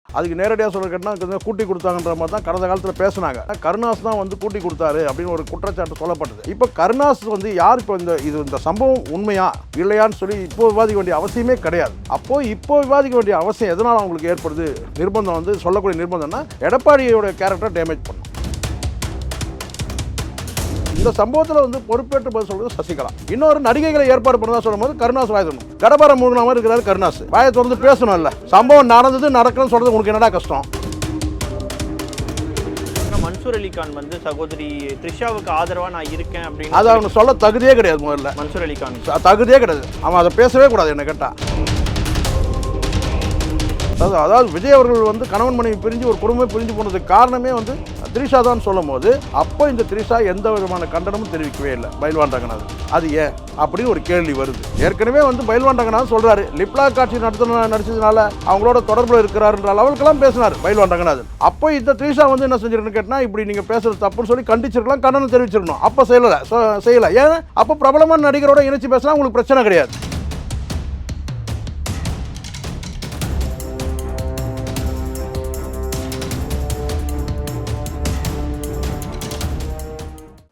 அதுக்கு நேரடியாக சொல்ல கேட்டால் கூட்டி கொடுத்தாங்கன்ற மாதிரி தான் கடந்த காலத்தில் பேசினாங்க. கருணாஸ் தான் வந்து கூட்டி கொடுத்தாரு அப்படின்னு ஒரு குற்றச்சாட்டு சொல்லப்பட்டது. இப்போ கருணாஸ் வந்து யார் இப்போ இந்த சம்பவம் உண்மையா இல்லையான்னு சொல்லி இப்போ விவாதிக்க வேண்டிய அவசியமே கிடையாது. இப்போ விவாதிக்க வேண்டிய அவசியம் எதனால் அவங்களுக்கு ஏற்படுது? நிர்பந்தம் வந்து சொல்லக்கூடிய நிர்பந்தம்னா எடப்பாடியோட கேரக்டர் டேமேஜ் பண்ணும். இந்த சம்பவத்தில் வந்து பொறுப்பேற்று பதில் சொல்றது சசிகலா. இன்னொரு நடிகைகளை ஏற்பாடு பண்ணதா சொல்லும் போது கருணாஸ் வாய் தரணும். கடப்பார மூணு மாதிரி இருக்கிறாரு கருணாஸ். வாயை திறந்து பேசணும். இல்ல சம்பவம் நடந்தது நடக்கணும்னு சொல்றது உங்களுக்கு என்னடா கஷ்டம்? மன்சூர் அலிகான் வந்து சகோதரி த்ரிஷாவுக்கு ஆதரவா நான் இருக்கேன் அப்படின்னு அது அவங்க சொல்ல தகுதியே கிடையாது. முதல்ல மன்சூர் அலிகான் தகுதியே கிடையாது. அவன் அதை பேசவே கூடாது என்ன கேட்டா. அதாவது விஜய் அவர்கள் வந்து கணவன் மனைவி பிரிஞ்சு ஒரு குடும்பம் பிரிஞ்சு போனதுக்கு காரணமே வந்து த்ரிஷா தான் சொல்லும் போது அப்போ இந்த த்ரிஷா எந்த விதமான கண்டனமும் தெரிவிக்கவே இல்லை பயில்வான் ரங்கநாதன். அது ஏன் அப்படின்னு ஒரு கேள்வி வருது. ஏற்கனவே வந்து பயில்வான் ரங்கநாதன் சொல்றாரு லிப்லா காட்சி நடிச்சதுனால அவங்களோட தொடர்புல இருக்கிறாருன்ற லெவலுக்கெல்லாம் பேசினார் பயில்வான் ரங்கநாதன். அப்போ இந்த த்ரிஷா வந்து என்ன செஞ்சிருக்குன்னு கேட்டா இப்படி நீங்க பேசுறது தப்புன்னு சொல்லி கண்டிச்சிருக்கலாம், கண்டனம் தெரிவிச்சிருக்கணும். அப்போ செய்யல. ஏன் அப்போ பிரபலமான நடிகரோட இணைச்சு பேசினா உங்களுக்கு பிரச்சனை கிடையாது.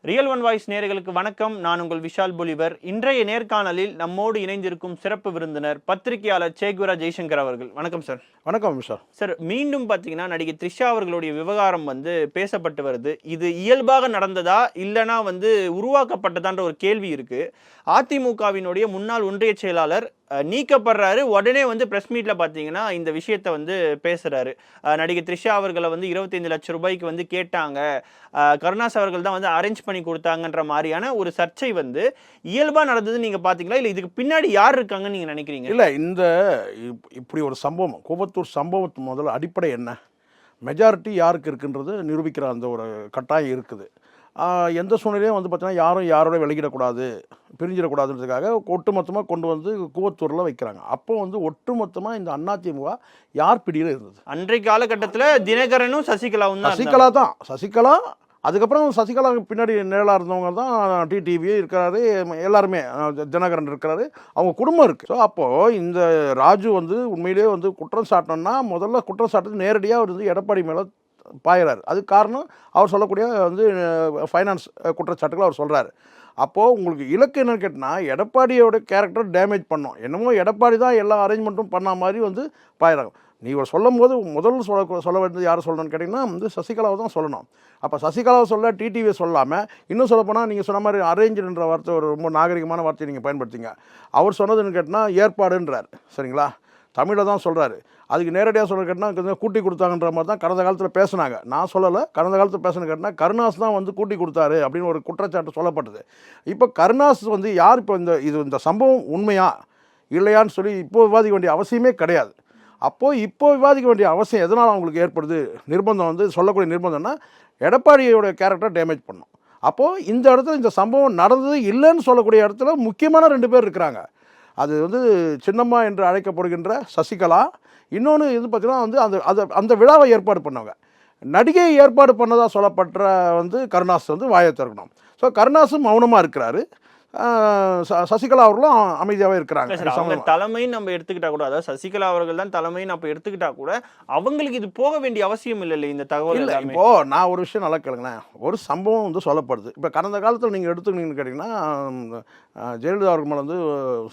ரியல் ஒன் வாய்ஸ் நேயர்களுக்கு வணக்கம். நான் உங்கள் விஷால் பொலிவர். இன்றைய நேர்காணலில் நம்மோடு இணைந்திருக்கும் சிறப்பு விருந்தினர் பத்திரிகையாளர் சேகுவரா ஜெய்சங்கர் அவர்கள். வணக்கம் சார். வணக்கம் விஷால் சார். மீண்டும் பார்த்தீங்கன்னா நடிகை த்ரிஷா அவர்களுடைய விவகாரம் வந்து பேசப்பட்டு வருது. இது இயல்பாக நடந்ததா இல்லைனா வந்து உருவாக்கப்பட்டதான்ற ஒரு கேள்வி இருக்கு. அதிமுகவினுடைய முன்னாள் ஒன்றிய செயலாளர் நீக்கப்படுறாரு. உடனே வந்து பிரஸ் மீட்ல பார்த்தீங்கன்னா இந்த விஷயத்த வந்து பேசுறாரு. நடிகை த்ரிஷா அவர்களை வந்து 25 லட்சம் ரூபாய்க்கு வந்து கேட்டாங்க, கருணாஸ் அவர்கள் தான் வந்து அரேஞ்ச் பண்ணி கொடுத்தாங்கன்ற மாதிரியான ஒரு சர்ச்சை வந்து இயல்பா நடந்தது. நீங்க பாத்தீங்களா? இல்ல இதுக்கு பின்னாடி யார் இருக்காங்கன்னு நீங்க நினைக்கிறீங்க? இல்ல இப்படி ஒரு சம்பவம், கூவத்தூர் சம்பவத்து முதல்ல அடிப்படை என்ன, மெஜாரிட்டி யாருக்கு இருக்குன்றது நிரூபிக்கிற அந்த ஒரு கட்டாயம் இருக்குது. எந்த சூழ்நிலையும் வந்து பார்த்தீங்கன்னா யாரும் யாரோட விலகிடக்கூடாது, பிரிஞ்சிடக்கூடாதுன்றதுக்காக ஒட்டுமொத்தமாக கொண்டு வந்து கூவத்தூரில் வைக்கிறாங்க. அப்போ வந்து ஒட்டுமொத்தமாக இந்த அதிமுக யார் பிடியில் இருந்தது? அன்றைய காலகட்டத்தில் தினகரனும் சசிகலாவும் தான். சசிகலா அதுக்கப்புறம் சசிகலாவுக்கு பின்னாடி நிழலாக இருந்தவங்க தான் டிடிவி இருக்கிறாரு, எல்லாருமே தினகரன் இருக்கிறாரு, அவங்க குடும்பம் இருக்குது. ஸோ அப்போது இந்த ராஜு வந்து உண்மையிலேயே வந்து குற்றம் சாட்டணும்னா முதல்ல குற்றம் சாட்டுறது நேரடியாக அவர் வந்து எடப்பாடி மேலே பாயிறாரு. அதுக்கு காரணம் அவர் சொல்லக்கூடிய வந்து ஃபைனான்ஸ் குற்றச்சாட்டுகள் அவர் சொல்கிறாரு. அப்போது உங்களுக்கு இலக்கு என்னன்னு கேட்டால் எடப்பாடியோட கேரக்டர் டேமேஜ் பண்ணோம். என்னமோ எடப்பாடி தான் எல்லா அரேஞ்ச்மெண்ட்டும் பண்ண மாதிரி வந்து பாயிறாங்க. நீங்கள் சொல்லும் போது முதல் சொல்ல வேண்டியது யார் சொல்லணும்னு கேட்டிங்கன்னா வந்து சசிகலாவை தான் சொல்லணும். அப்போ சசிகலாவை சொல்ல டிடிவியை சொல்லாமல் இன்னும் சொல்லப்போனால் நீங்கள் சொன்ன மாதிரி அரேஞ்சுன்ற வார்த்தை ஒரு ரொம்ப நாகரிகமான வார்த்தையை நீங்கள் பயன்படுத்திங்க. அவர் சொன்னதுன்னு கேட்டால் ஏற்பாடுன்றார். சரிங்களா? தமிழில் தான் சொல்கிறாரு. அதுக்கு நேரடியாக சொல்ல கேட்டால் கூட்டி கொடுத்தாங்கன்ற மாதிரி தான் கடந்த காலத்தில் பேசினாங்க. நான் சொல்லலை. கடந்த காலத்தில் பேசணுன்னு கேட்டால் கருணாஸ் தான் வந்து கூட்டி கொடுத்தாரு அப்படின்னு ஒரு குற்றச்சாட்டு சொல்லப்பட்டது. இப்போ கருணாஸ் வந்து யார் இப்போ இந்த சம்பவம் உண்மையா இல்லையான்னு சொல்லி இப்போ விவாதிக்க வேண்டிய அவசியமே கிடையாது. இப்போ விவாதிக்க வேண்டிய அவசியம் எதனால் அவங்களுக்கு ஏற்படுது? நிர்பந்தம் வந்து சொல்லக்கூடிய நிர்பந்தம்னா எடப்பாடியோட கேரக்டர் டேமேஜ் பண்ணும். அப்போது இந்த இடத்துல இந்த சம்பவம் நடந்தது இல்லைன்னு சொல்லக்கூடிய இடத்துல முக்கியமான 2 பேர் இருக்கிறாங்க. அது வந்து சின்னம்மா என்று அழைக்கப்படுகின்ற சசிகலா, இன்னொன்று இது பார்த்திங்கன்னா வந்து அந்த விழாவை ஏற்பாடு பண்ணவங்க நடிகை ஏற்பாடு பண்ணதாக சொல்லப்பட்ட வந்து கருணாஸ் வந்து வாயை திறக்கணும். ஸோ கருணாஸும் மௌனமாக இருக்கிறாரு, சசிகலா அவர்களும் அமைதியாகவே இருக்கிறாங்க. தலைமைன்னு நம்ம எடுத்துக்கிட்டா கூட, அதாவது சசிகலா அவர்கள் தான் தலைமைன்னு நம்ம எடுத்துக்கிட்டா கூட அவங்களுக்கு இது போக வேண்டிய அவசியம் இல்லை. இந்த தகவல் இல்லை. இப்போ நான் ஒரு விஷயம் நல்லா கேளுங்களேன். ஒரு சம்பவம் வந்து சொல்லப்படுது. இப்போ கடந்த காலத்தில் நீங்கள் எடுத்துக்கிட்டீங்கன்னு கேட்டிங்கன்னா ஜெயலலிதா அவர்கள் மேலே வந்து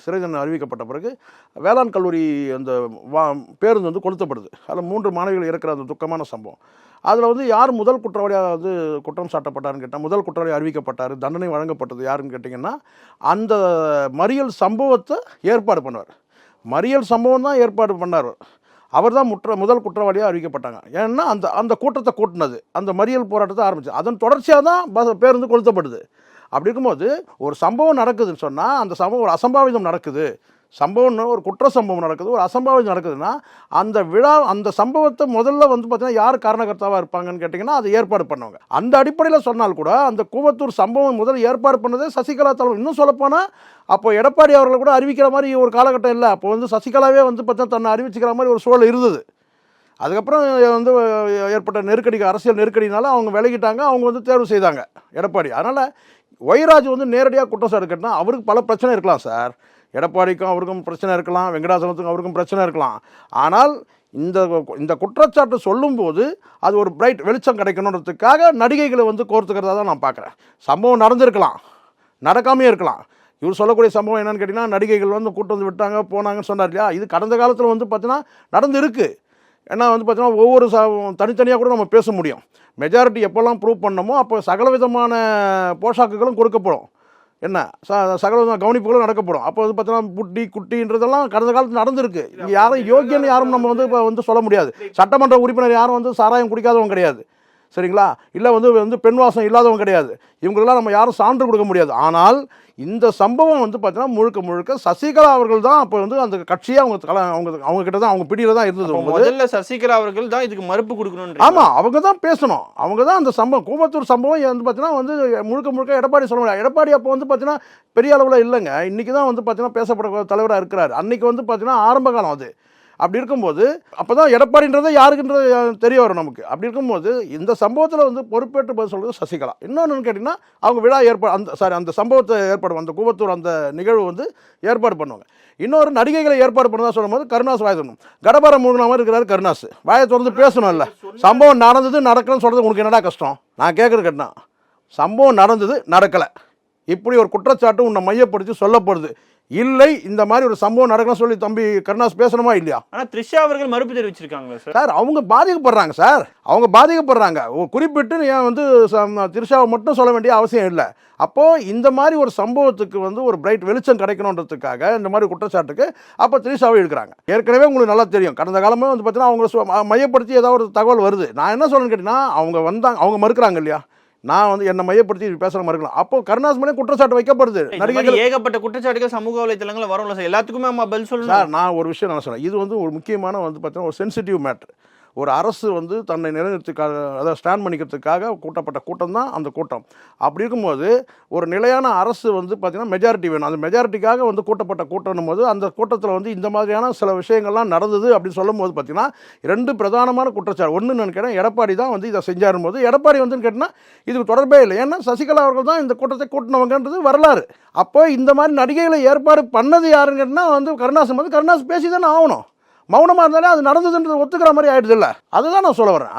சிறை தண்டனை அறிவிக்கப்பட்ட பிறகு வேளாண் கல்லூரி அந்த பேருந்து வந்து கொளுத்தப்படுது. அதில் 3 மாணவிகள் இருக்கிற அந்த துக்கமான சம்பவம். அதில் வந்து யார் முதல் குற்றவாளியாக வந்து குற்றம் சாட்டப்பட்டாருன்னு கேட்டால், முதல் குற்றவாளி அறிவிக்கப்பட்டார், தண்டனை வழங்கப்பட்டது யாருன்னு கேட்டிங்கன்னா அந்த மறியல் சம்பவத்தை ஏற்பாடு பண்ணுவார். மறியல் சம்பவம் தான் ஏற்பாடு பண்ணார். அவர் தான் முதல் குற்றவாளியாக அறிவிக்கப்பட்டாங்க. ஏன்னா அந்த கூட்டத்தை கூட்டினது, அந்த மறியல் போராட்டத்தை ஆரம்பிச்சு அதன் தொடர்ச்சியாக தான் பேருந்து கொளுத்தப்படுது. அப்படி இருக்கும்போது ஒரு சம்பவம் நடக்குதுன்னு சொன்னால் அந்த சம்பவம் ஒரு அசம்பாவிதம் நடக்குது, சம்பவம்னு ஒரு குற்ற சம்பவம் நடக்குது, ஒரு அசம்பாவிதம் நடக்குதுன்னா அந்த விழா அந்த சம்பவத்தை முதல்ல வந்து பார்த்தீங்கன்னா யார் காரணகர்த்தாவாக இருப்பாங்கன்னு கேட்டிங்கன்னா அது ஏற்பாடு பண்ணவங்க. அந்த அடிப்படையில் சொன்னால் கூட அந்த கூவத்தூர் சம்பவம் முதல் ஏற்பாடு பண்ணதே சசிகலா தலைமை. இன்னும் சொல்லப்போனால் அப்போ எடப்பாடி அவர்களை கூட அறிவிக்கிற மாதிரி ஒரு காலகட்டம் இல்லை. அப்போ வந்து சசிகலாவே வந்து பார்த்தா தன்னை அறிவிச்சுக்கிற மாதிரி ஒரு சூழல் இருந்தது. அதுக்கப்புறம் வந்து ஏற்பட்ட அரசியல் நெருக்கடினால அவங்க விலகிட்டாங்க, அவங்க வந்து தேர்வு செய்தாங்க எடப்பாடி. அதனால் ஒய்ராஜ் வந்து நேரடியாக குற்றச்சாட்டு கேட்டால் அவருக்கு பல பிரச்சனை இருக்கலாம் சார். எடப்பாடிக்கும் அவருக்கும் பிரச்சனை இருக்கலாம், வெங்கடாசலத்துக்கும் அவருக்கும் பிரச்சனை இருக்கலாம். ஆனால் இந்த இந்த குற்றச்சாட்டு சொல்லும்போது அது ஒரு பிரைட் வெளிச்சம் கிடைக்கணுன்றதுக்காக நடிகைகளை வந்து கோர்த்துக்கிறதா தான் நான் பார்க்குறேன். சம்பவம் நடந்திருக்கலாம், நடக்காமே இருக்கலாம். இவர் சொல்லக்கூடிய சம்பவம் என்னன்னு கேட்டிங்கன்னா, நடிகைகள் வந்து கூட்டு வந்து விட்டாங்க போனாங்கன்னு சொன்னார் இல்லையா, இது கடந்த காலத்தில் வந்து பார்த்தீங்கன்னா நடந்து இருக்குது. ஏன்னா வந்து பார்த்தீங்கன்னா ஒவ்வொரு தனித்தனியாக கூட நம்ம பேச முடியும். மெஜாரிட்டி எப்போல்லாம் ப்ரூவ் பண்ணமோ அப்போ சகல விதமான போஷாக்குகளும் கொடுக்கப்படும், என்ன சகல விதமான கவனிப்புகளும் நடக்கப்படும். அப்போ வந்து பார்த்தீங்கன்னா புட்டி குட்டின்றதெல்லாம் கடந்த காலத்தில் நடந்திருக்கு. இங்கே யாரும் யோகியன்னு யாரும் நம்ம வந்து இப்போ வந்து சொல்ல முடியாது. சட்டமன்ற உறுப்பினர் யாரும் வந்து சாராயம் குடிக்காதவங்க கிடையாது, சரிங்களா? இல்லை வந்து பெண் வாசம் இல்லாதவங்க கிடையாது. இவங்களெல்லாம் நம்ம யாரும் சான்று கொடுக்க முடியாது. ஆனால் இந்த சம்பவம் வந்து பார்த்தீங்கன்னா முழுக்க முழுக்க சசிகலா அவர்கள் தான் அப்போ வந்து அந்த கட்சியை அவங்க கிட்ட தான் அவங்க பிடியில தான் இருந்தது. முதல்ல சசிகலா அவர்கள் தான் இதுக்கு மறுப்பு கொடுக்கணும். ஆமாம், அவங்க தான் பேசணும். அவங்க தான் அந்த சம்பவம் கூவத்தூர் சம்பவம் வந்து பார்த்தீங்கன்னா வந்து முழுக்க முழுக்க எடப்பாடி சொல்ல முடியாது. எடப்பாடி அப்போ வந்து பார்த்தீங்கன்னா பெரிய அளவில் இல்லைங்க. இன்றைக்கி தான் வந்து பார்த்தீங்கன்னா பேசப்பட தலைவராக இருக்கிறார். அன்றைக்கி வந்து பார்த்தீங்கன்னா ஆரம்ப காலம் அது. அப்படி இருக்கும்போது அப்போ தான் எடப்பாடின்றதை யாருக்குன்றது தெரிய வரும் நமக்கு. அப்படி இருக்கும்போது இந்த சம்பவத்தில் வந்து பொறுப்பேற்று பதில் சொல்கிறது சசிகலா. இன்னொன்று கேட்டிங்கன்னா அவங்க விழா அந்த சம்பவத்தை ஏற்பாடு அந்த கூவத்தூர் அந்த நிகழ்வு வந்து ஏற்பாடு பண்ணுவாங்க. இன்னொரு நடிகைகளை ஏற்பாடு பண்ணதான் சொல்லும்போது கருணாஸ் வாய தரணும். கடப்பாரை மூழ்கின மாதிரி இருக்கிறாரு கருணாஸ். வாயை திறந்து பேசணும். இல்லை சம்பவம் நடக்கலன்னு சொல்கிறது உனக்கு என்னடா கஷ்டம்? நான் கேட்குறது கேட்டேன், சம்பவம் நடந்தது நடக்கலை, இப்படி ஒரு குற்றச்சாட்டு உன்னை மையப்படுத்தி சொல்லப்படுது. இல்லை இந்த மாதிரி ஒரு சம்பவம் நடக்கணும் சொல்லி தம்பி கருணாஸ் பேசணுமா இல்லையா? ஆனால் த்ரிஷா அவர்கள் மறுப்பு தெரிவிச்சிருக்காங்களா சார்? அவங்க பாதிக்கப்படுறாங்க சார், அவங்க பாதிக்கப்படுறாங்க. குறிப்பிட்டு ஏன் வந்து த்ரிஷாவை மட்டும் சொல்ல வேண்டிய அவசியம் இல்லை. அப்போது இந்த மாதிரி ஒரு சம்பவத்துக்கு வந்து ஒரு பிரைட் வெளிச்சம் கிடைக்கணுன்றதுக்காக இந்த மாதிரி குற்றச்சாட்டுக்கு அப்போ த்ரிஷாவை எடுக்கிறாங்க. ஏற்கனவே உங்களுக்கு நல்லா தெரியும், கடந்த காலமே வந்து பார்த்தீங்கன்னா அவங்க மையப்படுத்தி ஏதாவது ஒரு தகவல் வருது. நான் என்ன சொல்றேன்னு கேட்டிங்கன்னா, அவங்க மறுக்கிறாங்க இல்லையா, நான் வந்து என்ன மையப்படுத்தி பேசுற மாதிரி இருக்கலாம். அப்போ கருணாஸ் மேலே குற்றச்சாட்டு வைக்கப்படுது. நடிகைகள் ஏகப்பட்ட குற்றச்சாட்டுகள் சமூக வலைத்தளங்களில் வரும்ல சார், எல்லாத்துக்குமே நம்ம பதில் சொல்லணும் சார். நான் ஒரு விஷயம் நான் சொல்றேன், இது வந்து ஒரு முக்கியமான வந்து பார்த்தீங்கன்னா ஒரு சென்சிட்டிவ் மேட்ரு. ஒரு அரசு வந்து தன்னை நிலைநிறுத்துக்காக, அதாவது ஸ்டாண்ட் பண்ணிக்கிறதுக்காக கூட்டப்பட்ட கூட்டம் தான் அந்த கூட்டம். அப்படி இருக்கும்போது ஒரு நிலையான அரசு வந்து பார்த்திங்கன்னா மெஜாரிட்டி வேணும். அந்த மெஜாரிட்டிக்காக வந்து கூட்டப்பட்ட கூட்டணும் போது அந்த கூட்டத்தில் வந்து இந்த மாதிரியான சில விஷயங்கள்லாம் நடந்தது அப்படின்னு சொல்லும் போது பார்த்திங்கன்னா ரெண்டு பிரதானமான குற்றச்சாட்டு. ஒன்று நான் கேட்டேன், எடப்பாடி தான் வந்து இதை செஞ்சாரும் போது எடப்பாடி வந்து கேட்டிங்கன்னா இதுக்கு தொடர்பே இல்லை. ஏன்னா சசிகலா அவர்கள் தான் இந்த கூட்டத்தை கூட்டினவங்கன்றது வரலாறு. அப்போ இந்த மாதிரி நடிகைகளை ஏற்பாடு பண்ணது யாருன்னு கேட்டால் வந்து கருணாஸ் பேசி தானே ஆகணும். மௌனமாக இருந்தாலே அது நடந்ததுன்றது ஒத்துக்கிற மாதிரி ஆகிடுது இல்லை, அதுதான் நான் சொல்ல வரேன்.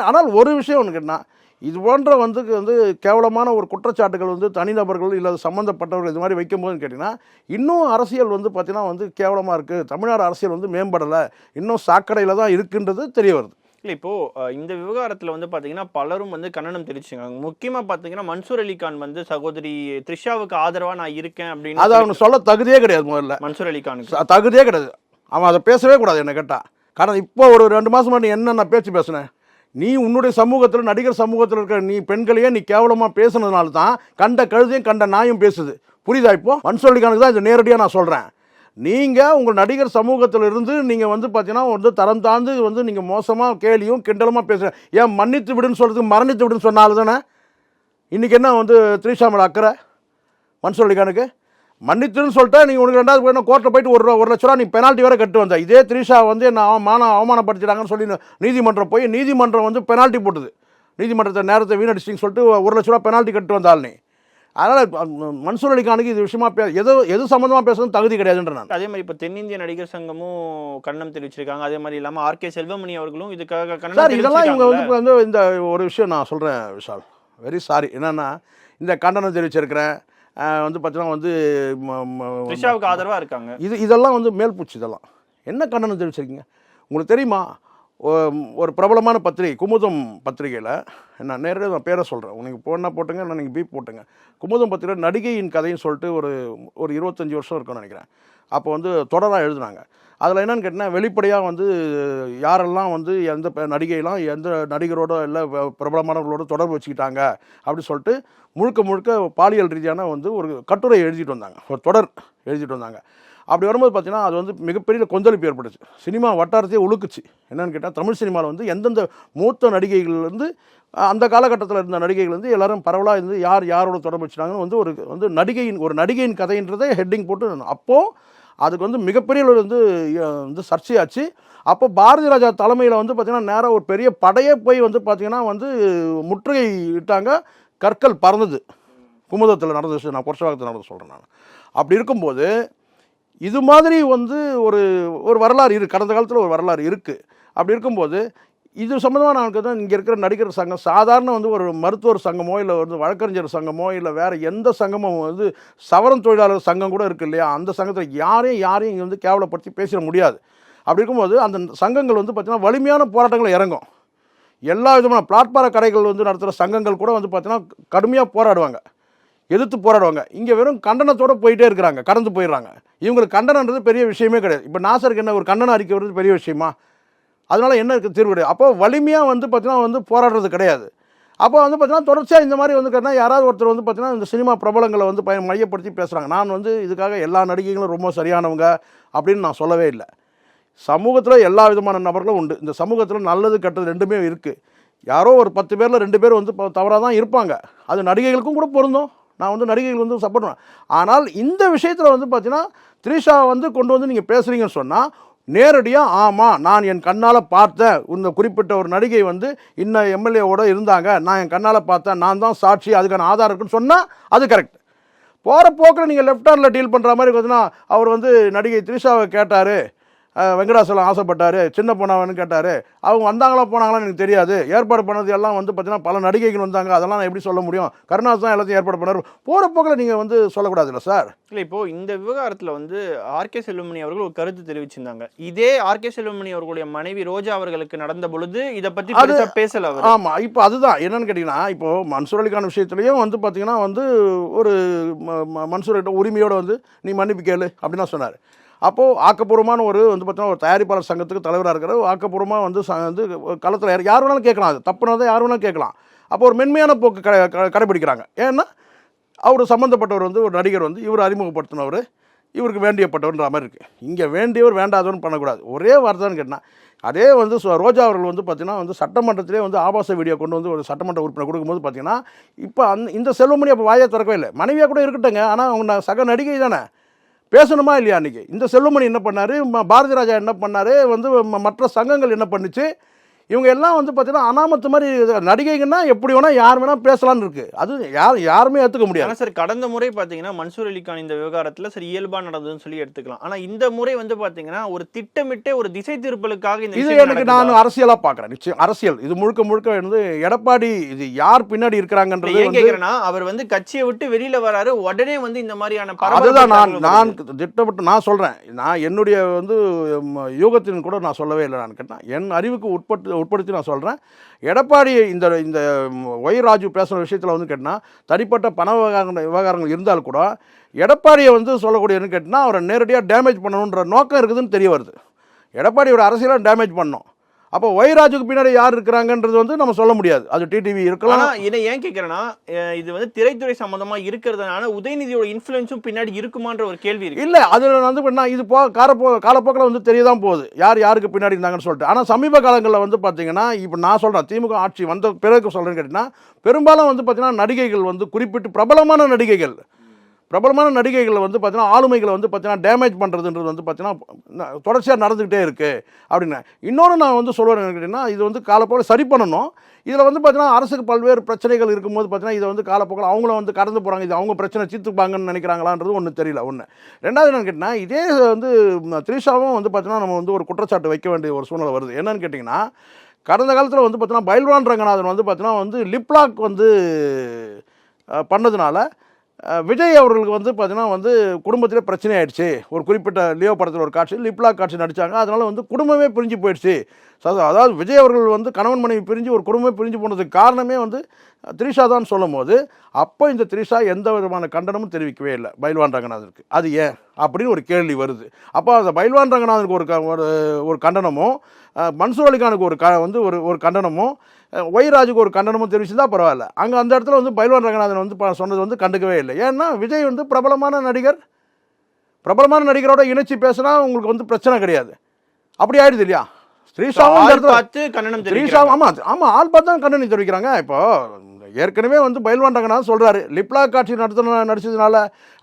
ஆனால் ஒரு விஷயம் ஒன்று கேட்டால், இது போன்ற வந்து கேவலமான ஒரு குற்றச்சாட்டுகள் வந்து தனிநபர்கள் இல்லை சம்மந்தப்பட்டவர்கள் இது மாதிரி வைக்கும்போதுன்னு கேட்டிங்கன்னா இன்னும் அரசியல் வந்து பார்த்திங்கன்னா வந்து கேவலமாக இருக்குது. தமிழ்நாடு அரசியல் வந்து மேம்படலை, இன்னும் சாக்கடையில் தான் இருக்குன்றது தெரிய வருது. இல்லை இப்போது இந்த விவகாரத்தில் வந்து பார்த்தீங்கன்னா பலரும் வந்து கண்டனம் தெரிவிச்சுங்க. முக்கியமாக பார்த்தீங்கன்னா மன்சூர் அலிகான் வந்து சகோதரி த்ரிஷாவுக்கு ஆதரவாக நான் இருக்கேன் அப்படின்னு அது அவங்க சொல்ல தகுதியே கிடையாது. முதல்ல மன்சூர் அலிகானுக்கு தகுதியே கிடையாது. அவன் அதை பேசவே கூடாது என்ன கேட்டால். காரணம் இப்போ ஒரு 2 மாதம் முன்னாடி என்னென்ன பேச்சு பேசுனேன், நீ உன்னுடைய சமூகத்தில் நடிகர் சமூகத்தில் இருக்கிற நீ பெண்களையே நீ கேவலமாக பேசுனதுனால தான் கண்ட கழுதையும் கண்ட நாயும் பேசுது. புரியுதா? இப்போ மன்சூர் அலிகானுக்கு தான் இது நேரடியாக நான் சொல்கிறேன். நீங்கள் உங்கள் நடிகர் சமூகத்தில் இருந்து நீங்கள் வந்து பார்த்தீங்கன்னா வந்து தரம் தாழ்ந்து வந்து நீங்கள் மோசமாக கேலியும் கிண்டலுமாக பேசுகிறேன். ஏன் மன்னித்து விடுன்னு சொல்கிறதுக்கு மரணித்து விடுன்னு சொன்னாலும் தானே இன்றைக்கி என்ன வந்து த்ரிஷா மேலே அக்கறை மன்சூர் அலிகானுக்கு? மன்னித்துன்னு சொல்லிட்டா நீங்கள் உனக்கு 2வது போய் கோர்ட்டில் போயிட்டு ஒரு லட்ச ரூபா நீ பெனால்ட்டி வேறு கட்டு வந்த. இதே த்ரிஷா வந்து என்ன அவமானப்படுத்திட்டாங்கன்னு சொல்லி நீதிமன்றம் வந்து பெனால்ட்டி போட்டுது. நீதிமன்றத்தை நேரத்தை வீணடிச்சின்னு சொல்லிட்டு 1 லட்ச ரூபா பெனால்ட்டி கட்டு வந்தால் நீ. அதனால் மன்சூர் அலிகானுக்கு இது விஷயமா எது சம்மந்தமாக பேசுறது தகுதி கிடையாதுன்ற நான். அதே மாதிரி இப்போ தென்னிந்திய நடிகர் சங்கமும் கண்டனம் தெரிவிச்சிருக்காங்க. அதே மாதிரி இல்லாமல் ஆர்கே செல்வமணி அவர்களும் இதுக்காக சார் இதெல்லாம் இவங்க வந்து இந்த ஒரு விஷயம் நான் சொல்கிறேன் விஷால், வெரி சாரி. என்னென்னா இந்த கண்டனம் தெரிவிச்சிருக்கிறேன் வந்து பார்த்தீங்கன்னா வந்து த்ரிஷாவுக்கு ஆதரவாக இருக்காங்க. இதெல்லாம் வந்து மேல்பூச்சி. இதெல்லாம் என்ன கண்டனம் தெரிவிச்சிருக்கீங்க உங்களுக்கு தெரியுமா? ஒரு பிரபலமான பத்திரிகை குமுதம் பத்திரிகையில், நான் நேரடியாக நான் பேரை சொல்கிறேன், உனக்கு போனால் போட்டுங்க, நான் நீங்கள் பீப் போட்டுங்க. குமுதம் பத்திரிகை நடிகையின் கதைன்னு சொல்லிட்டு ஒரு 25 வருஷம் இருக்குன்னு நினைக்கிறேன். அப்போ வந்து தொடராக எழுதுனாங்க. அதில் என்னென்னு கேட்டால் வெளிப்படையாக வந்து யாரெல்லாம் வந்து எந்த நடிகையெல்லாம் எந்த நடிகரோட இல்லை பிரபலமானவர்களோட தொடர்பு வச்சுக்கிட்டாங்க அப்படி சொல்லிட்டு முழுக்க பாலியல் ரீதியான வந்து ஒரு கட்டுரை எழுதிட்டு வந்தாங்க, ஒரு தொடர் எழுதிட்டு வந்தாங்க. அப்படி வரும்போது பார்த்தீங்கன்னா அது வந்து மிகப்பெரிய கொந்தளிப்பு ஏற்பட்டுச்சு. சினிமா வட்டாரத்தையே உழுக்குச்சு. என்னென்னு கேட்டால் தமிழ் சினிமாவில் வந்து எந்தெந்த மூத்த நடிகைகள்லேருந்து அந்த காலகட்டத்தில் இருந்த நடிகைகள் வந்து எல்லாரும் பரவலாக இருந்து யாரோட தொடர்பு வச்சுட்டாங்கன்னு வந்து நடிகையின் கதைன்றதை ஹெட்டிங் போட்டு அப்போது அதுக்கு வந்து மிகப்பெரிய வந்து சர்ச்சையாச்சு. அப்போ பாரதி ராஜா தலைமையில் வந்து பார்த்திங்கன்னா நேராக ஒரு பெரிய படையே போய் வந்து பார்த்திங்கன்னா வந்து முற்றுகை இட்டாங்க. கற்கள் பறந்தது. குமுதத்தில் நடந்த விஷயம் நான் புரட்சவாகத்தில் நடந்து சொல்கிறேன் நான். அப்படி இருக்கும்போது இது மாதிரி வந்து ஒரு ஒரு வரலாறு இருக்குது, கடந்த காலத்தில் ஒரு வரலாறு இருக்குது. அப்படி இருக்கும்போது இது சம்மந்தமாக நான் தான் இங்கே இருக்கிற நடிகர் சங்கம் சாதாரண வந்து ஒரு மருத்துவர் சங்கமோ இல்லை வந்து வழக்கறிஞர் சங்கமோ இல்லை வேறு எந்த சங்கமும் வந்து சவரம் தொழிலாளர் சங்கம் கூட இருக்குது இல்லையா, அந்த சங்கத்தில் யாரையும் இங்கே வந்து கேவலப்படுத்தி பேசிட முடியாது. அப்படி இருக்கும்போது அந்த சங்கங்கள் வந்து பார்த்திங்கன்னா வலிமையான போராட்டங்களை இறங்கும். எல்லா விதமான பிளாட்பார கடைகள் வந்து நடத்துகிற சங்கங்கள் கூட வந்து பார்த்திங்கன்னா கடுமையாக போராடுவாங்க, எதிர்த்து போராடுவாங்க. இங்கே வெறும் கண்டனத்தோடு போயிட்டே இருக்கிறாங்க, கடந்து போயிடுறாங்க. இவங்களுக்கு கண்டனன்றது பெரிய விஷயமே கிடையாது. இப்போ நாசருக்கு என்ன ஒரு கண்டன அறிக்கை வருது பெரிய விஷயமா? அதனால் என்ன இருக்குது தீர்வு கிடையாது. அப்போ வலிமையாக வந்து பார்த்திங்கன்னா வந்து போராடுறது கிடையாது. அப்போ வந்து பார்த்திங்கன்னா தொடர்ச்சியாக இந்த மாதிரி வந்து கேட்டால் யாராவது ஒருத்தர் வந்து பார்த்திங்கன்னா இந்த சினிமா பிரபலங்களை வந்து மையப்படுத்தி பேசுகிறாங்க. நான் வந்து இதுக்காக எல்லா நடிகைகளும் ரொம்ப சரியானவங்க அப்படின்னு நான் சொல்லவே இல்லை. சமூகத்தில் எல்லா விதமான நபர்களும் உண்டு. இந்த சமூகத்தில் நல்லது கெட்டது ரெண்டுமே இருக்குது. யாரோ ஒரு 10 பேரில் 2 பேர் வந்து தவறாக தான் இருப்பாங்க. அது நடிகைகளுக்கும் கூட பொருந்தும். நான் வந்து நடிகைகள் வந்து சப்போர்ட் பண்ணுவேன். ஆனால் இந்த விஷயத்தில் வந்து பார்த்தீங்கன்னா த்ரிஷா வந்து கொண்டு வந்து நீங்கள் பேசுகிறீங்கன்னு சொன்னால் நேரடியாக ஆமாம் நான் என் கண்ணால் பார்த்தேன், இந்த குறிப்பிட்ட ஒரு நடிகை வந்து இன்னும் எம்எல்ஏவோடு இருந்தாங்க, நான் என் கண்ணால் பார்த்தேன், நான் தான் சாட்சி, அதுக்கான ஆதாரம் இருக்குன்னு சொன்னால் அது கரெக்ட். போகிற போக்கில் நீங்கள் லெஃப்ட் ஹேண்டில் டீல் பண்ணுற மாதிரி பார்த்தீங்கன்னா அவர் வந்து நடிகை த்ரிஷாவை கேட்டார், வெங்கடாசலம் ஆசைப்பட்டார், சின்ன பொண்ணாவன்னு கேட்டார், அவங்க வந்தாங்களா போனாங்களான்னு எனக்கு தெரியாது, ஏற்பாடு பண்ணது எல்லாம் வந்து பார்த்தீங்கன்னா பல நடிகைகள் வந்தாங்க, அதெல்லாம் நான் எப்படி சொல்ல முடியும், கருணாஸ் தான் எல்லாத்தையும் ஏற்பாடு பண்ணார், போகிற போக்கில் நீங்கள் வந்து சொல்லக்கூடாதுல்ல சார். இல்லை, இப்போது இந்த விவகாரத்தில் வந்து ஆர்கே செல்வமணி அவர்கள் ஒரு கருத்து தெரிவிச்சிருந்தாங்க. இதே ஆர்கே செல்வமணி அவர்களுடைய மனைவி ரோஜா அவர்களுக்கு நடந்த பொழுது இதை பற்றி பேசல அவர். ஆமாம், இப்போ அதுதான் என்னன்னு கேட்டிங்கன்னா, இப்போது மன்சூர் அலிகான் விஷயத்துலையும் வந்து பார்த்தீங்கன்னா வந்து ஒரு மன்சூர் உரிமையோடு வந்து நீ மன்னிப்பு கேளு அப்படின்னு தான் சொன்னார். அப்போது ஆக்கப்பூர்வமான ஒரு வந்து பார்த்தீங்கன்னா ஒரு தயாரிப்பாளர் சங்கத்துக்கு தலைவராக இருக்கிற ஆக்கப்பூர்வமாக வந்து வந்து களத்தில் யார் வேணாலும் கேட்கலாம், அது தப்புனதை யார் வேணாலும் கேட்கலாம். அப்போ ஒரு மென்மையான போக்கு கடைபிடிக்கிறாங்க. ஏன்னா அவர் சம்மந்தப்பட்டவர் வந்து ஒரு நடிகர் வந்து இவர் அறிமுகப்படுத்தினவர், இவருக்கு வேண்டியப்பட்டவர்ன்ற மாதிரி இருக்குது. இங்கே வேண்டியவர் வேண்டாதவர்னு பண்ணக்கூடாது. ஒரே வார்த்தைன்னு கேட்டால் அதே வந்து ரோஜா அவர்கள் வந்து பார்த்திங்கன்னா வந்து சட்டமன்றத்திலே வந்து ஆபாச வீடியோ கொண்டு வந்து ஒரு சட்டமன்ற உறுப்பினர் கொடுக்கும்போது பார்த்திங்கன்னா இப்போ இந்த செல்வமணி அப்போ வாயை திறக்கவே இல்லை. மனைவியாக கூட இருக்கட்டுங்க, ஆனால் அவங்க சக நடிகை தானே, பேசணுமா இல்லையா? அன்றைக்கி இந்த செல்வமணி என்ன பண்ணார், பாரதி ராஜா என்ன பண்ணார், வந்து மற்ற சங்கங்கள் என்ன பண்ணுச்சு, இவங்க எல்லாம் வந்து பார்த்தீங்கன்னா அனாமத்து மாதிரி நடிகைங்கன்னா எப்படி வேணால் யார் வேணால் பேசலான்னு இருக்குது. அது யாருமே ஏற்றுக்க முடியாது. ஆனால் சார் கடந்த முறை பார்த்தீங்கன்னா மன்சூர் அலிகான் இந்த விவகாரத்தில் சரி இயல்பாக நடந்ததுன்னு சொல்லி எடுத்துக்கலாம். ஆனால் இந்த முறை வந்து பார்த்தீங்கன்னா ஒரு திட்டமிட்டே ஒரு திசை திருப்பலுக்காக இந்த இது எனக்கு நான் அரசியலாக பார்க்குறேன். நிச்சயம் அரசியல் இது முழுக்க வந்து எடப்பாடி இது யார் பின்னாடி இருக்கிறாங்கன்றது கேட்குறேன்னா அவர் வந்து கட்சியை விட்டு வெளியில் வராரு, உடனே வந்து இந்த மாதிரியான அதுதான் நான் திட்டமிட்டு நான் சொல்கிறேன். நான் என்னுடைய வந்து யூகத்தின் கூட நான் சொல்லவே இல்லை. நான் கேட்டேன் என் அறிவுக்கு உட்படுத்தி நான் சொல்கிறேன். எடப்பாடி இந்த ஒய் ராஜு பேசுகிற விஷயத்தில் வந்து கேட்டால் தனிப்பட்ட பண விவகாரங்கள் இருந்தால் கூட எடப்பாடியை வந்து சொல்லக்கூடியன்னு கேட்டால் அவரை நேரடியாக டேமேஜ் பண்ணணுன்ற நோக்கம் இருக்குதுன்னு தெரிய வருது. எடப்பாடியோட அரசியலாக டேமேஜ் பண்ணோம். அப்போ ஒய் ராஜுக்கு பின்னாடி யார் இருக்கிறாங்கன்றது வந்து நம்ம சொல்ல முடியாது. அது டிடிவி இருக்கலாம். இதை ஏன் கேட்குறேன்னா இது வந்து திரைத்துறை சம்மந்தமாக இருக்கிறதுனால உதயநிதியோட இன்ஃப்ளூயன்ஸும் பின்னாடி இருக்குமான்ற ஒரு கேள்வி இருக்கு. இல்லை, அதில் வந்து பண்ணால் இது காலப்போக்கில் வந்து தெரியதான் போகுது யாருக்கு பின்னாடி இருந்தாங்கன்னு சொல்லிட்டு. ஆனால் சமீப காலங்களில் வந்து பார்த்தீங்கன்னா இப்போ நான் சொல்கிறேன் திமுக ஆட்சி வந்த பிறகு சொல்கிறேன்னு கேட்டிங்கன்னா பெரும்பாலும் வந்து பார்த்தீங்கன்னா நடிகைகள் வந்து குறிப்பிட்டு பிரபலமான நடிகைகள் வந்து பார்த்தீங்கன்னா ஆளுமைகளை வந்து பார்த்தீங்கன்னா டேமேஜ் பண்ணுறதுன்றது வந்து பார்த்தீங்கன்னா தொடர்ச்சியாக நடந்துக்கிட்டே இருக்குது அப்படின்னு. இன்னொன்று நான் வந்து சொல்லுவேன் கேட்டிங்கன்னா இது வந்து காலப்போக்கில் சரி பண்ணணும். இதில் வந்து பார்த்தீங்கன்னா அரசுக்கு பல்வேறு பிரச்சனைகள் இருக்கும்போது பார்த்தீங்கன்னா இதை வந்து காலப்போக்கில் அவங்கள வந்து கடந்து போகிறாங்க, இது அவங்க பிரச்சனை தீர்த்துப்பாங்கன்னு நினைக்கிறாங்களான்றது ஒன்றும் தெரியல. ரெண்டாவது என்னன்னு கேட்டிங்கன்னா இதே வந்து த்ரிஷாவும் வந்து பார்த்தீங்கன்னா நம்ம வந்து ஒரு குற்றச்சாட்டு வைக்க வேண்டிய ஒரு சூழ்நிலை வருது. என்னன்னு கேட்டிங்கன்னா கடந்த காலத்தில் வந்து பார்த்தீங்கன்னா பைல்வான் ரங்கநாதன் வந்து பார்த்தீங்கன்னா வந்து லிப்லாக் வந்து பண்ணதுனால விஜய் அவர்களுக்கு வந்து பார்த்தீங்கன்னா வந்து குடும்பத்திலே பிரச்சனை ஆயிடுச்சு. ஒரு குறிப்பிட்ட லியோ படத்தில் ஒரு காட்சி லிப்லாக் காட்சி நடித்தாங்க, அதனால் வந்து குடும்பமே பிரிஞ்சு போயிடுச்சு. அதாவது விஜய் அவர்கள் வந்து கணவன் மனைவி பிரிஞ்சு ஒரு குடும்பமே பிரிஞ்சு போனதுக்கு காரணமே வந்து த்ரிஷா தான் சொல்லும் போது அப்போ இந்த த்ரிஷா எந்த விதமான கண்டனமும் தெரிவிக்கவே இல்லை பைல்வான் ரங்கநாதனுக்கு. அது ஏன் அப்படின்னு ஒரு கேள்வி வருது. அப்போ அந்த பைல்வான் ரங்கநாதனுக்கு ஒரு கண்டனமும் மன்சூர் அலிகானுக்கு ஒரு கண்டனமும் ஒய் ராஜுக்கு ஒரு கண்டனமும் தெரிவிச்சுதான் பரவாயில்ல. அங்கே அந்த இடத்துல வந்து பைல்வான் ரங்கநாதன் வந்து சொன்னது வந்து கண்டுக்கவே இல்லை. ஏன்னா விஜய் வந்து பிரபலமான நடிகரோட இணைச்சி பேசுனா உங்களுக்கு வந்து பிரச்சனை கிடையாது. அப்படி ஆயிடுது இல்லையா? த்ரிஷாவும் ஆள் பார்த்து தான் கண்டனம் தெரிவிக்கிறாங்க. இப்போ ஏற்கனவே வந்து பைல்வான் ரங்கநாதன் சொல்கிறாரு லிப்லாக் காட்சி நடிச்சதுனால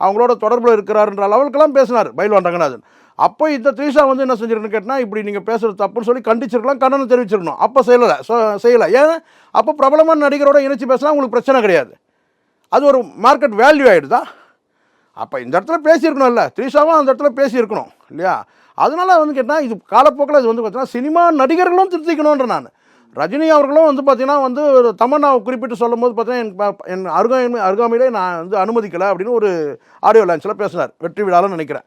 அவங்களோட தொடர்பில் இருக்கிறாருன்ற லெவலுக்கெல்லாம் பேசினார் பைல்வான் ரங்கநாதன். அப்போ இந்த த்ரிஷா வந்து என்ன செஞ்சிருக்குன்னு கேட்டால் இப்படி நீங்கள் பேசுகிறது தப்புன்னு சொல்லி கண்டிச்சிருக்கலாம், கண்டனம் தெரிவிச்சிருக்கணும். அப்போ செய்யலை. ஏன் அப்போ பிரபலமான நடிகரோட இணைச்சி பேசினா உங்களுக்கு பிரச்சனை கிடையாது. அது ஒரு மார்க்கெட் வேல்யூ ஆகிடுதா? அப்போ இந்த இடத்துல பேசியிருக்கணும்ல, த்ரிஷாவும் அந்த இடத்துல பேசியிருக்கணும் இல்லையா? அதனால வந்து கேட்டால் இது காலப்போக்கில் இது வந்து பார்த்தீங்கன்னா சினிமா நடிகர்களும் திருத்திக்கணுன்ற நான். ரஜினி அவர்களும் வந்து பார்த்தீங்கன்னா வந்து தமன்னாவை குறிப்பிட்டு சொல்லும்போது பார்த்தீங்கன்னா என் அருகாமையிலே நான் வந்து அனுமதிக்கலை அப்படின்னு ஒரு ஆடியோ லான்ச்சில் பேசினார், வெற்றி விழாவில் நினைக்கிறேன்.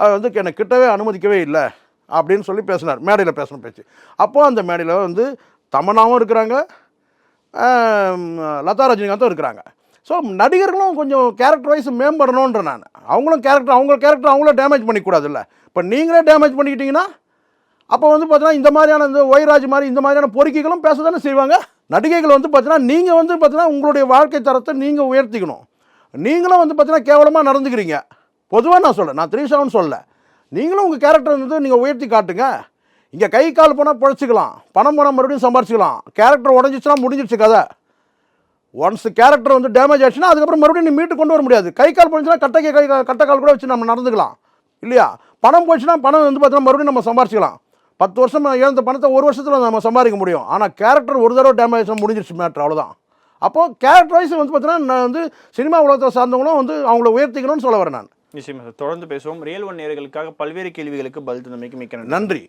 அது வந்து எனக்கு கிட்டவே அனுமதிக்கவே இல்லை அப்படின்னு சொல்லி பேசினார், மேடையில் பேசணும் பேச்சு. அப்போது அந்த மேடையில் வந்து தமன்னாவும் இருக்கிறாங்க, லதா ரஜினிகாந்தும் இருக்கிறாங்க. ஸோ நடிகர்களும் கொஞ்சம் கேரக்டர் வைஸ் மேம்படணுன்ற நான். அவங்களும் அவங்க கேரக்டர் அவங்கள டேமேஜ் பண்ணிக்கூடாதுல்ல. இப்போ நீங்களே டேமேஜ் பண்ணிக்கிட்டீங்கன்னா அப்போ வந்து பார்த்தீங்கன்னா இந்த மாதிரியான இந்த ஒய்ராஜ் மாதிரி இந்த மாதிரியான பொறுக்கிகளும் பேச தானே செய்வாங்க. நடிகைகள் வந்து பார்த்தீங்கன்னா நீங்கள் வந்து பார்த்தீங்கன்னா உங்களுடைய வாழ்க்கை தரத்தை நீங்கள் உயர்த்திக்கணும். நீங்களும் வந்து பார்த்தீங்கன்னா கேவலமாக நடந்துக்கிறீங்க. பொதுவாக நான் சொல்ல, நான் த்ரிஷாவும் சொல்ல, நீங்களும் உங்கள் கேரக்டர் வந்து நீங்கள் உயர்த்தி காட்டுங்க. இங்கே கை கால் போனால் பிழைச்சிக்கலாம், பணம் போனால் மறுபடியும் சம்பாரிச்சிக்கலாம். கேரக்டர் உடஞ்சிச்சுன்னா முடிஞ்சிடுச்சு கதை. ஒன்ஸ் கேரக்டர் வந்து டேமேஜ் ஆச்சுன்னா அதுக்கப்புறம் மறுபடியும் நீ மீட்டு கொண்டு வர முடியாது. கை கால் போச்சுன்னா கட்டை கால் கூட வச்சு நம்ம நடந்துக்கலாம் இல்லையா? பணம் போச்சுன்னா பணம் வந்து பார்த்தீங்கன்னா மறுபடியும் நம்ம சம்பாரிச்சிக்கலாம். 10 வருஷம் இழந்த பணத்தை 1 வருஷத்தில் நம்ம சம்பாதிக்க முடியும். ஆனால் கேரக்டர் ஒரு தடவை டேமேஜ் முடிஞ்சிடுச்சு மேட்ரு, அவ்வளோதான். அப்போது கேரக்டர் வைஸ் வந்து பார்த்தீங்கன்னா நான் வந்து சினிமா உலகத்தை சார்ந்தவங்களும் வந்து அவங்கள உயர்த்திக்கணும்னு சொல்ல வரேன் நான். நிச்சயமாக தொடர்ந்து பேசுவோம். ரியல் ஒன் நேயர்களுக்காக பல்வேறு கேள்விகளுக்கு பதில் தந்தமைக்கு மிக்க நன்றி.